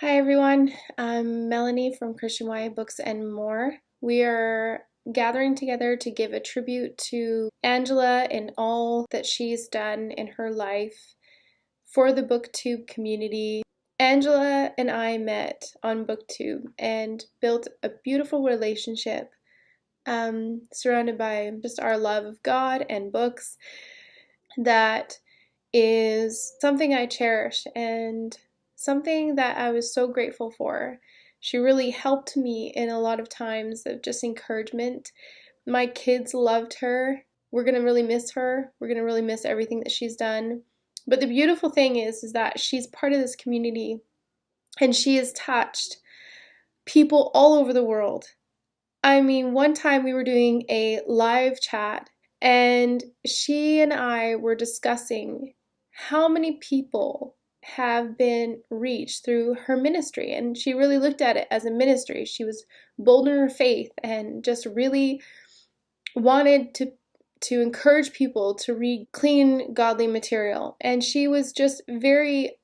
Hi everyone, I'm Melanie from Christian YA Books and More. We are gathering together to give a tribute to Angela and all that she's done in her life for the BookTube community. Angela and I met on BookTube and built a beautiful relationship surrounded by just our love of God and books that is something I cherish and something that I was so grateful for. She really helped me in a lot of times of just encouragement. My kids loved her. We're going to really miss her. We're going to really miss everything that she's done. But the beautiful thing is that she's part of this community and she has touched people all over the world. I mean, one time we were doing a live chat and she and I were discussing how many people have been reached through her ministry, and she really looked at it as a ministry. She was bold in her faith and just really wanted to encourage people to read clean, godly material, and she was just very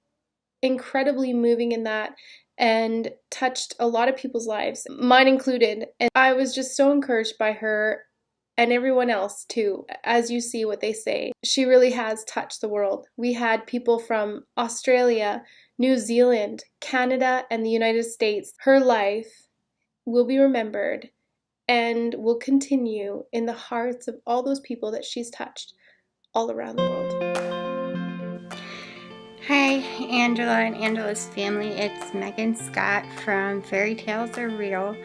incredibly moving in that and touched a lot of people's lives, mine included, and I was just so encouraged by her and everyone else too. As you see what they say, she really has touched the world. We had people from Australia, New Zealand, Canada, and the United States. Her life will be remembered and will continue in the hearts of all those people that she's touched all around the world. Hi, Angela and Angela's family. It's Megan Scott from Fairy Tales Are Real.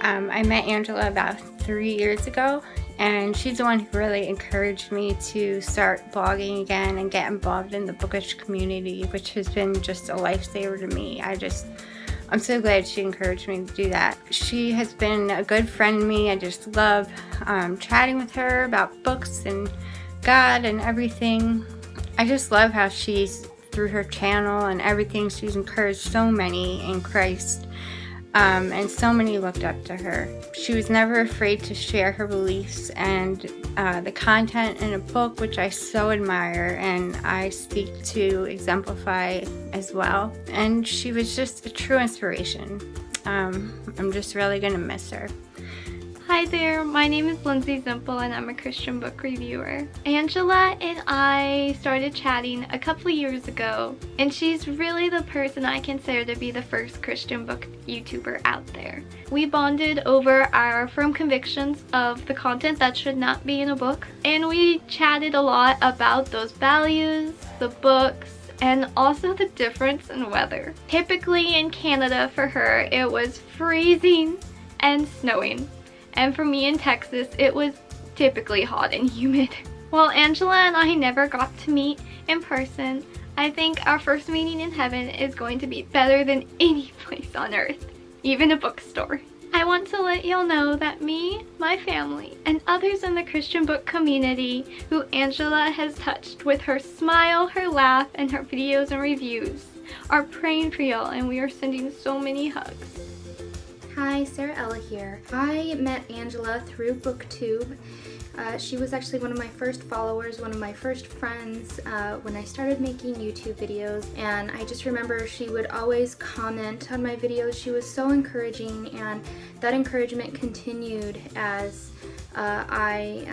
I met Angela about 3 years ago, and she's the one who really encouraged me to start blogging again and get involved in the bookish community, which has been just a lifesaver to me. I'm so glad she encouraged me to do that. She has been a good friend to me. I just love chatting with her about books and God and everything. I just love how she's, through her channel and everything, she's encouraged so many in Christ. And so many looked up to her. She was never afraid to share her beliefs and the content in a book, which I so admire and I seek to exemplify as well. And she was just a true inspiration. I'm just really going to miss her. Hi there, my name is Lindsay Zimple and I'm a Christian book reviewer. Angela and I started chatting a couple of years ago, and she's really the person I consider to be the first Christian book YouTuber out there. We bonded over our firm convictions of the content that should not be in a book, and we chatted a lot about those values, the books, and also the difference in weather. Typically in Canada for her, it was freezing and snowing. And for me in Texas, it was typically hot and humid. While Angela and I never got to meet in person, I think our first meeting in heaven is going to be better than any place on earth, even a bookstore. I want to let y'all know that me, my family, and others in the Christian book community who Angela has touched with her smile, her laugh, and her videos and reviews are praying for y'all, and we are sending so many hugs. Hi, Sarah Ella here. I met Angela through BookTube. She was actually one of my first followers, one of my first friends when I started making YouTube videos, and I just remember she would always comment on my videos. She was so encouraging, and that encouragement continued as I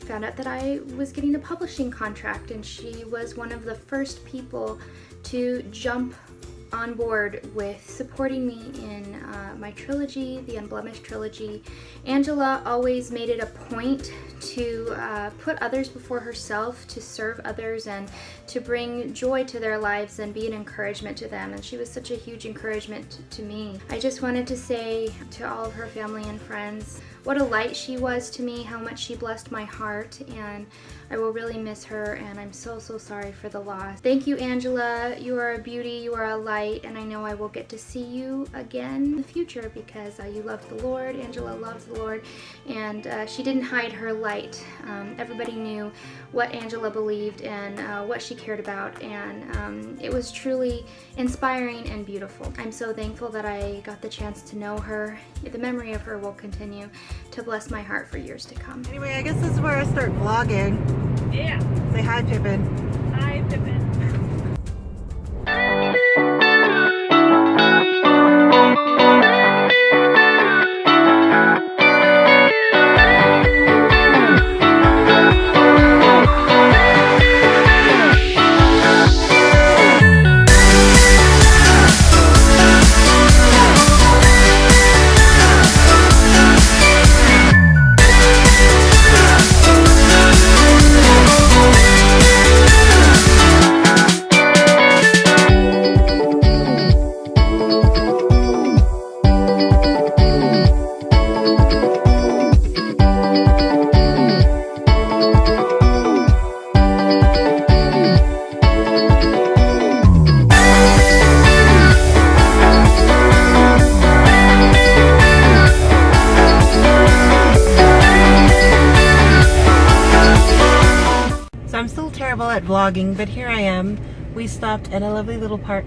found out that I was getting a publishing contract, and she was one of the first people to jump on board with supporting me in my trilogy, the Unblemished trilogy. Angela always made it a point to put others before herself, to serve others, and to bring joy to their lives and be an encouragement to them, and she was such a huge encouragement to me. I just wanted to say to all of her family and friends what a light she was to me, how much she blessed my heart, and I will really miss her, and I'm so sorry for the loss. Thank you, Angela. You are a beauty, you are a light, and I know I will get to see you again in the future because you love the Lord. Angela loves the Lord, and she didn't hide her light. Everybody knew what Angela believed and what she cared about, and it was truly inspiring and beautiful. I'm so thankful that I got the chance to know her. The memory of her will continue to bless my heart for years to come. Anyway, I guess this is where I start vlogging. Yeah. Say hi, Pippin. Hi, Pippin. vlogging, but here I am. We stopped at a lovely little park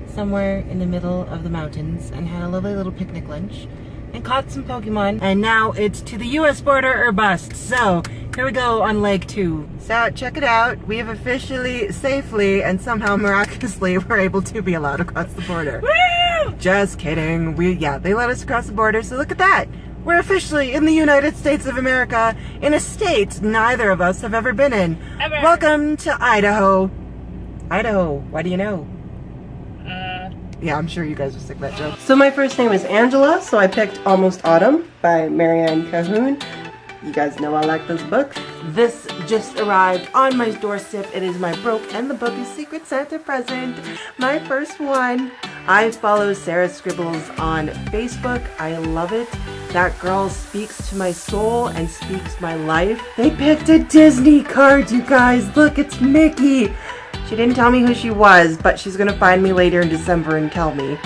somewhere in the middle of the mountains and had a lovely little picnic lunch and caught some Pokemon. And now it's to the US border or bust. So here we go on leg 2. So check it out. We have officially, safely, and somehow miraculously were able to be allowed across the border. Woo! Just kidding. They let us across the border. So look at that. We're officially in the United States of America, in a state neither of us have ever been in. Ever. Welcome to Idaho. Idaho, why do you know? Yeah, I'm sure you guys will stick that joke. So my first name is Angela, so I picked Almost Autumn by Marianne Cahoon. You guys know I like this book. This just arrived on my doorstep. It is my Broke and the Book is Secret Santa present. My first one. I follow Sarah Scribbles on Facebook. I love it. That girl speaks to my soul and speaks my life. They picked a Disney card, you guys. Look, it's Mickey. She didn't tell me who she was, but she's gonna find me later in December and tell me.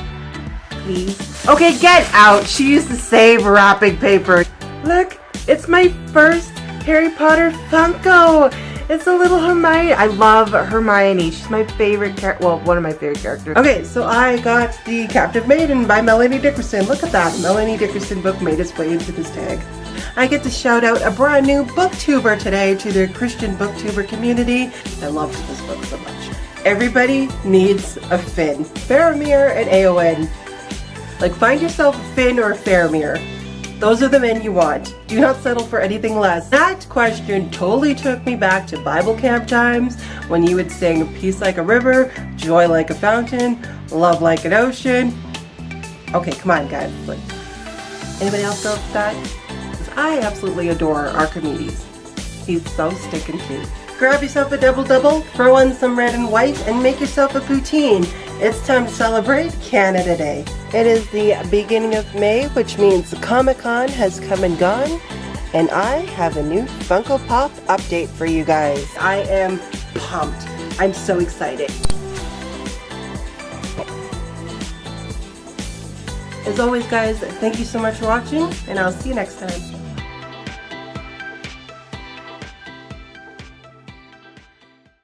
Please. Okay, get out. She used to save wrapping paper. Look, it's my first Harry Potter Funko. It's a little Hermione. I love Hermione. She's my favorite character. Well, one of my favorite characters. Okay, so I got The Captive Maiden by Melanie Dickerson. Look at that. Melanie Dickerson book made its way into this tag. I get to shout out a brand new booktuber today to the Christian booktuber community. I love this book so much. Everybody needs a Finn. Faramir and Aowen. Like, find yourself a Finn or a Faramir. Those are the men you want. Do not settle for anything less. That question totally took me back to Bible camp times when you would sing peace like a river, joy like a fountain, love like an ocean. Okay, come on guys. Like, anybody else know that? I absolutely adore Archimedes. He's so sticking to. Grab yourself a double-double, throw on some red and white, and make yourself a poutine. It's time to celebrate Canada Day. It is the beginning of May, which means Comic-Con has come and gone, and I have a new Funko Pop update for you guys. I am pumped. I'm so excited. As always guys, thank you so much for watching, and I'll see you next time.